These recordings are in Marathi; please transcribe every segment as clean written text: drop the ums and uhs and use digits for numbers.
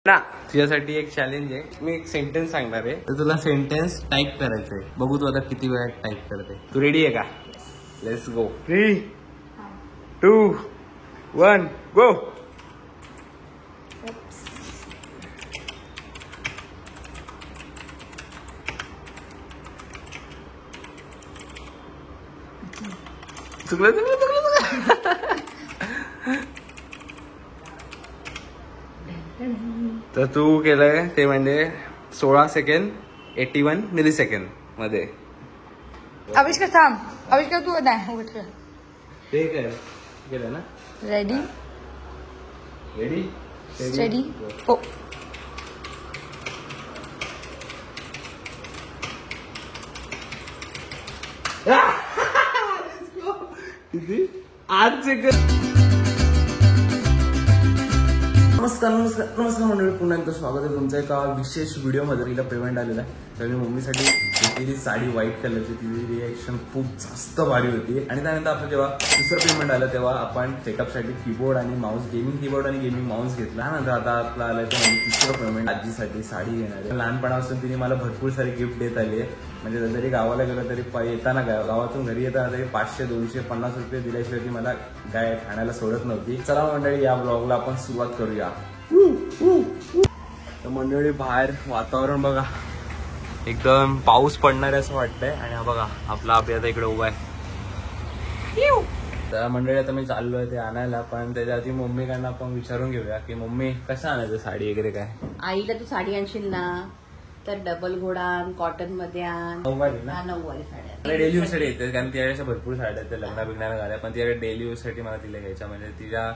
ना तुझ्यासाठी एक चॅलेंज आहे. मी एक सेंटेन्स सांगणार आहे, तर तुला सेंटेन्स टाईप करायचंय. बघू तू आता किती वेळात टाईप करते. तू रेडी आहे का? Let's go. 3, 2, 1 गो. चुकलं. तर तू केलंय ते म्हणजे 16 सेकंड 81 मिली सेकंड मध्ये. आविष्कार थांब. आविष्कार तू नाही उठ. ते काय केलं ना. रेडी रेडी स्टडी हो. किती 8 सेकंड. नमस्कार मंडळी, पुन्हा एकदा स्वागत आहे तुमचं एका विशेष व्हिडिओमध्ये. तिला पेमेंट आलेला आहे, तर मी मम्मीसाठी घेतलेली साडी व्हाईट कलरची. तिची रिएक्शन खूप जास्त भारी होती. आणि त्यानंतर आपलं जेव्हा दुसरं पेमेंट आलं तेव्हा आपण सेटअपसाठी कीबोर्ड आणि माऊस, गेमिंग कीबोर्ड आणि गेमिंग माऊस घेतला. नंतर आता आपलं आलं तर म्हणजे तिसरं पेमेंट आजीसाठी साडी घेणार आहे. लहानपणापासून तिने मला भरपूर सारी गिफ्ट देत आली आहे. म्हणजे जरी गावाला गेलो तरी येताना गावातून घरी येताना तरी 500, 200, 50 रुपये दिल्याशिवाय ती मला गाय ठाण्याला सोडत नव्हती. चला मंडळी, या ब्लॉगला आपण सुरुवात करूया. तर मंडळी, बाहेर वातावरण बघा, एकदम पाऊस पडणार आहे असं वाटतंय. आणि हा बघा आपला अभि आता इकडे उभा आहे. तर मंडळी आता मी चाललोय ते आणायला, पण त्याच्या आधी मम्मीकडनं आपण विचारून घेऊया की मम्मी कसं आणायचं साडी वगैरे काय. आईला तू साडी आणशील ना तर डबल घोडा कॉटन मध्ये आण. नऊवारी साड्या डेली यूज साठी येते, कारण तिच्याकडे भरपूर साड्या आहेत लग्ना बिग्नाला घाल्या, पण तिच्याकडे डेली यूज साठी मला तिला घ्यायच्या. म्हणजे तिच्या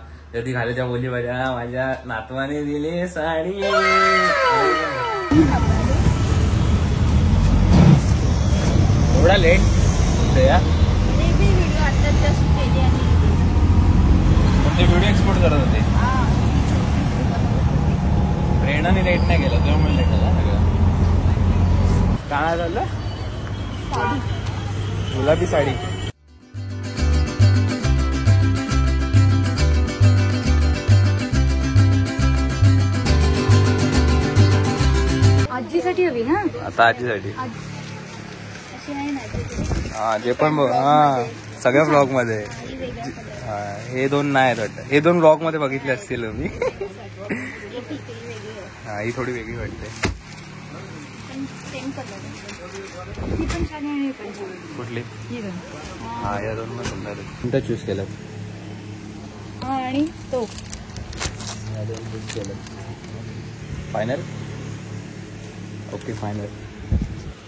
ती घालायच्या बोली बजा माझ्या नातवाने दिली साडी. एवढा लेट ते व्हिडिओ एक्सपोर्ट करत होते. प्रेरणाने लेट नाही गेला, त्यामुळे लेट झाला सगळं. काय झालं? गुलाबी साडी. आजीसाठी हवी ना आता आजीसाठी. हा जे पण हा सगळ्या ब्लॉग मध्ये हे दोन नाही आहेत वाटतं. हे दोन ब्लॉग मध्ये बघितले असतील मी. हा ही थोडी वेगळी वाटते. कुठली? हा या दोन मध्ये कोणता चूज केला? आणि तो या दोन चूज केलं. फायनल. Okay final.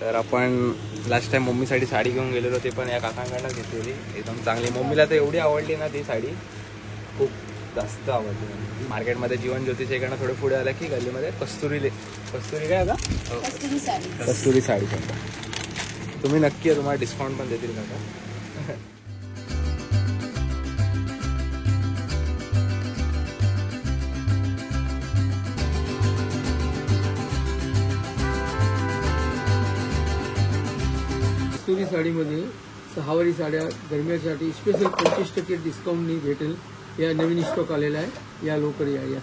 तर आपण लास्ट टाइम मम्मीसाठी साडी घेऊन गेलेलो, ते पण या काकांकडनं घेतलेली. एकदम चांगली. मम्मीला तर एवढी आवडली ना ती साडी, खूप जास्त आवडली. मार्केटमध्ये जीवन ज्योतीच्या इकडनं थोडे पुढे आलं की गल्लीमध्ये कस्तुरी काय का कस्तुरी साडी पण. तुम्ही नक्की आहे, तुम्हाला डिस्काउंट पण देतील काका. कस्तुरी साडीमध्ये 6वारी साड्या गरम्यासाठी स्पेशल 25% डिस्काउंटनी भेटेल. या नवीन स्टॉक आलेला आहे, या लवकर या.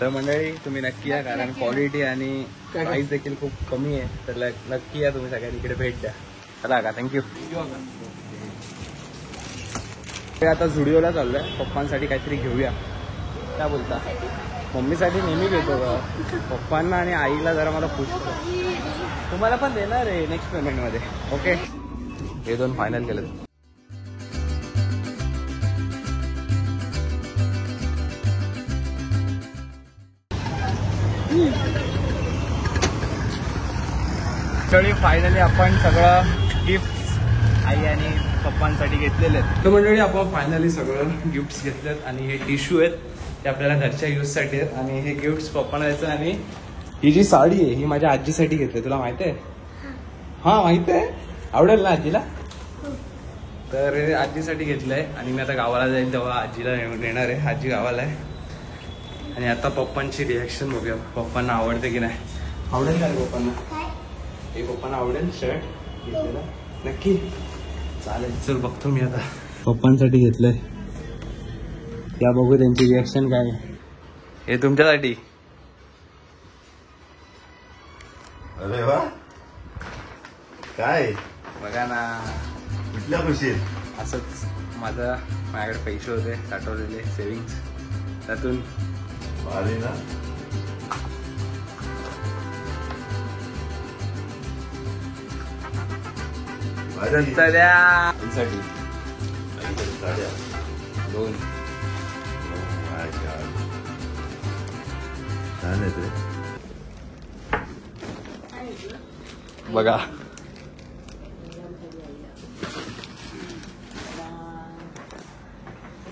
तर मंडळी तुम्ही नक्की या, कारण क्वालिटी आणि प्राइस देखील खूप कमी आहे. तर नक्की या तुम्ही, सगळ्यांनी इकडे भेट द्या. चला का, थँक्यू. आता झुडिओला चाललोय, पप्पांसाठी काहीतरी घेऊया. काय बोलता? मम्मीसाठी नेहमी घेतो का, पप्पांना आणि आईला जरा मला पुष्ट. तुम्हाला पण देणार आहे नेक्स्ट पेमेंटमध्ये. ओके, हे दोन फायनल केलं. फायनली आपण सगळं गिफ्ट आई आणि पप्पांसाठी घेतलेले आहेत. तर मंडळी, आपण फायनली सगळं गिफ्ट घेतलेत. आणि हे टिश्यू आहेत ते आपल्याला घरच्या यूजसाठी आहेत. आणि हे गिफ्ट पप्पांना द्यायचं. आणि ही जी साडी आहे ही माझ्या आजीसाठी घेतली. तुला माहिती आहे? हा माहिती आहे. आवडेल ना आजीला? तर हे आजीसाठी घेतलंय. आणि मी आता गावाला जाईल तेव्हा आजीला नेणार आहे. आजी गावाला आहे. आणि आता पप्पांची रिॲक्शन बघूया, पप्पांना आवडते की नाही. आवडेल का पप्पांना? हे पप्पांना आवडेल शर्ट घेतलेला नक्की. चालेल, चल बघतो मी आता. पप्पांसाठी घेतलंय, या बघू त्यांची रिॲक्शन काय. हे तुमच्यासाठी. अरे वा, काय बघा ना, कुठल्या खुशीत. असंच माझ्याकडे पैसे होते साठवलेले सेव्हिंग्स, त्यातून भारी ना. भारी. साठी अलीकडे साड्या 2. छान आहेत रे. बघा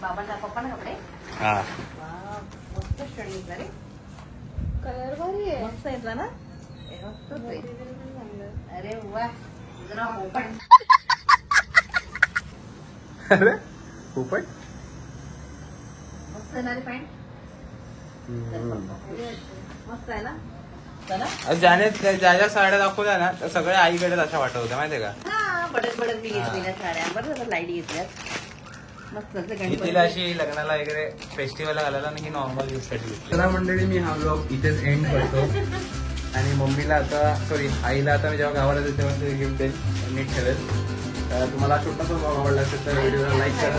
बाबांना पप्पांना कपडे. हा, मस्त स्टडी घेतला रे. कलर भारी आहे, मस्त येतला ना. अरे वा, जरा पोपट. अरे पोपट मस्त येणारी पॅन्ट. मस्त आहे ना. ज्याने ज्या साड्या दाखवल्या ना त्या सगळ्या आईकडे अशा वाटत होत्या माहितीये का. हा, बडत बडत मी घेतलेल्या साड्या बरं लाईट घेतल्यात. मस्त मी तिला अशी लग्नाला वगैरे फेस्टिवलला घालायला आणि ही नॉर्मल यूज साठी. चला मंडळी, मी हा ब्लॉग इथेच एंड करतो. आणि मम्मीला आता आईला आता मी जेव्हा गावाला जाईल तेव्हा ते गिफ्ट देईल, नीट ठेवेल. तुम्हाला छोटासा ब्लॉग आवडला असेल तर व्हिडिओला लाईक करा.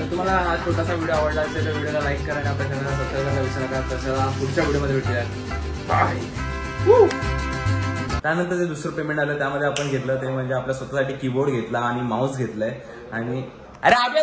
तर तुम्हाला हा छोटासा व्हिडिओ आवडला असेल तर व्हिडिओला लाईक करा आणि आपल्या चॅनलला सबस्क्राईब करायला विसरू नका. तसं पुढच्या व्हिडिओमध्ये भेटूया. बाय. त्यानंतर जे दुसरं पेमेंट आलं त्यामध्ये आपण घेतलं ते म्हणजे आपल्या स्वतःसाठी कीबोर्ड घेतला आणि माऊस घेतलाय. आणि अरे